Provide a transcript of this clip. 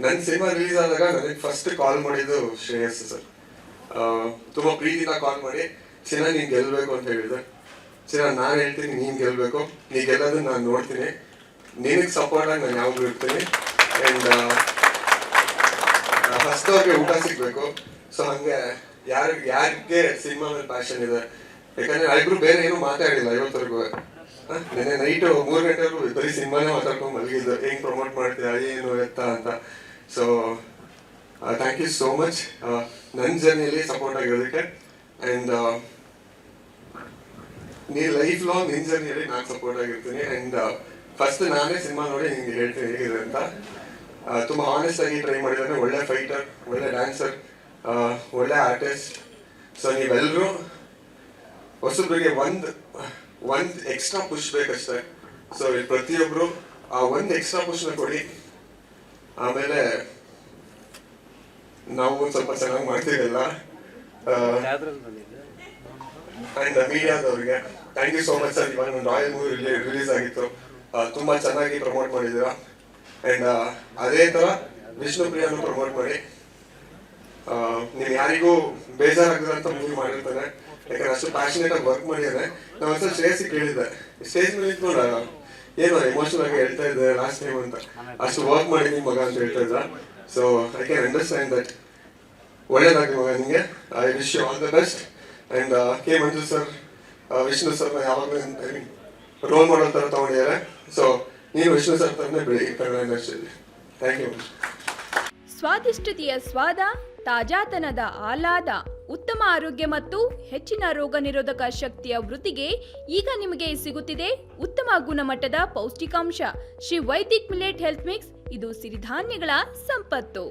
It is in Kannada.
ನನ್ನ ಸಿನಿಮಾ ರಿಲೀಸ್ ಆದಾಗ ನನಗೆ ಫಸ್ಟ್ ಕಾಲ್ ಮಾಡಿದ್ದು ಶ್ರೇಯಸ್ ಸರ್. ತುಂಬ ಪ್ರೀತಿನ ಕಾಲ್ ಮಾಡಿ, ಚಿನ್ನ ನೀನು ಗೆಲ್ಲಬೇಕು ಅಂತ ಹೇಳಿದೆ. ಚಿನ್ನ ನಾನು ಹೇಳ್ತೀನಿ ನೀನು ಗೆಲ್ಲಬೇಕು, ನೀ ಗೆಲ್ಲೋದನ್ನ ನಾನು ನೋಡ್ತೀನಿ, ನಿನಗೆ ಸಪೋರ್ಟಾಗಿ ನಾನು ಯಾವಾಗಲೂ ಇರ್ತೀನಿ. ಆ್ಯಂಡ್ ಫಸ್ಟ್ ಅವ್ರಿಗೆ ಊಟ ಸಿಗಬೇಕು. ಸೊ ಹಂಗೆ ಯಾರಿಗೆ ಸಿನಿಮಾ ಮೇಲೆ ಪ್ಯಾಷನ್ ಇದೆ, ಯಾಕಂದರೆ ಇಬ್ಬರು ಬೇರೆ ಏನೂ ಮಾತಾಡಿಲ್ಲ ಇವತ್ತರೆಗೂ. ನೆನ್ನೆ ನೈಟು 3 ಗಂಟೆವರೆಗೂ ಬರೀ ಸಿನಿಮಾನೇ ಮಾತಾಡ್ಕೊಂಡು ಮಲಗಿದ್ದು, ಹೆಂಗೆ ಪ್ರಮೋಟ್ ಮಾಡ್ತೀರಾ ಏನು ಎತ್ತ ಅಂತ. So thank you so much ನನ್ನ ಜರ್ನಿಯಲ್ಲಿ ಸಪೋರ್ಟ್ ಆಗಿರೋದಕ್ಕೆ. ಆ್ಯಂಡ್ ನೀ ಲೈಫ್ ಲಾಂಗ್ ನಿನ್ನ ಜರ್ನಿಯಲ್ಲಿ ನಾನು ಸಪೋರ್ಟ್ ಆಗಿರ್ತೀನಿ. ಆ್ಯಂಡ್ ಫಸ್ಟ್ ನಾನೇ ಸಿನಿಮಾ ನೋಡಿ ನಿಮಗೆ ಹೇಳ್ತೀನಿ ಹೇಗಿದೆ ಅಂತ. ತುಂಬ ಹಾನೆಸ್ಟ್ ಆಗಿ ಟ್ರೈ ಮಾಡಿದ್ದಾನೆ. ಒಳ್ಳೆ ಫೈಟರ್, ಒಳ್ಳೆ ಡ್ಯಾನ್ಸರ್, ಒಳ್ಳೆ ಆರ್ಟಿಸ್ಟ್. ಸೊ ನೀವೆಲ್ಲರೂ ಹೊಸಬ್ರಿಗೆ ಒಂದು ಎಕ್ಸ್ಟ್ರಾ ಪುಷ್ ಬೇಕಷ್ಟೇ. ಸೊ ಪ್ರತಿಯೊಬ್ಬರು ಆ ಒಂದು ಎಕ್ಸ್ಟ್ರಾ ಪುಷ್ನ ಕೊಡಿ. ಆಮೇಲೆ ನಾವು ಒಂದು ಸ್ವಲ್ಪ ಚೆನ್ನಾಗಿ ಮಾಡ್ತೀವಲ್ಲ. ಆ್ಯಂಡ್ ಮೀಡಿಯಾದವ್ರಿಗೆ thank you so much sir. ಇವಾಗ ಒಂದು ರಾಯಲ್ ಮೂವಿ ರಿಲೀಸ್ ಆಗಿತ್ತು, ತುಂಬ ಚೆನ್ನಾಗಿ ಪ್ರಮೋಟ್ ಮಾಡಿದ್ದೀರಾ. ಆ್ಯಂಡ್ ಅದೇ ಥರ ವಿಷ್ಣುಪ್ರಿಯಾನು ಪ್ರಮೋಟ್ ಮಾಡಿ. ನೀವು ಯಾರಿಗೂ ಬೇಜಾರಾಗದಂತ ಮೂವಿ ಮಾಡಿರ್ತಾನೆ, ಯಾಕಂದ್ರೆ ಅಷ್ಟು ಪ್ಯಾಷನೇಟ್ ಆಗಿ ವರ್ಕ್ ಮಾಡಿದ್ದಾನೆ. ನಾವು ಒಂದ್ಸಲ ಶ್ರೇಯಸ್ಸಿಗೆ ಕೇಳಿದ್ದೆ, ಸ್ಟೇಜ್ ಮೇಲೆ ನಿಂತ್ಕೊಂಡು ಏನೋ ಎಮೋಷನಲ್ ಆಗಿ ಹೇಳ್ತಾ ಇದ್ದೆ ಲಾಸ್ಟ್ ಟೈಮ್ ಅಂತ, ಅಷ್ಟು ವರ್ಕ್ ಮಾಡಿದ್ದೀನಿ ಮಗ ಅಂತ ಹೇಳ್ತಾ ಇದ್ದ. So I can understand that. ಒಳ್ಳೇದಾಗಲಿ ಮಗ ನಿಮಗೆ. I wish you all the best. And K Manju sir, Vishnu ಸರ್ನ ಯಾವಾಗಲೂ ರೋಲ್ ಮಾಡೋ ಥರ ತೊಗೊಂಡಿದ್ದಾರೆ. ಸೊ ನೀನು ವಿಷ್ಣು ಸರ್ ಥರನೇ ಬೆಳಿ ಕನ್ನಡ ಇಂಡಸ್ಟ್ರಿಯಲ್ಲಿ. Thank you. ಸ್ವಾದಿಷ್ಟತೆಯ ಸ್ವಾದ, ತಾಜಾತನದ ಆಹ್ಲಾದ, ಉತ್ತಮ ಆರೋಗ್ಯ ಮತ್ತು ಹೆಚ್ಚಿನ ರೋಗ ನಿರೋಧಕ ಶಕ್ತಿಯ ವೃದ್ಧಿಗೆ ಈಗ ನಿಮಗೆ ಸಿಗುತ್ತಿದೆ ಉತ್ತಮ ಗುಣಮಟ್ಟದ ಪೌಷ್ಟಿಕಾಂಶ. Shri Vaidik millet health mix. ಇದು ಸಿರಿಧಾನ್ಯಗಳ ಸಂಪತ್ತು.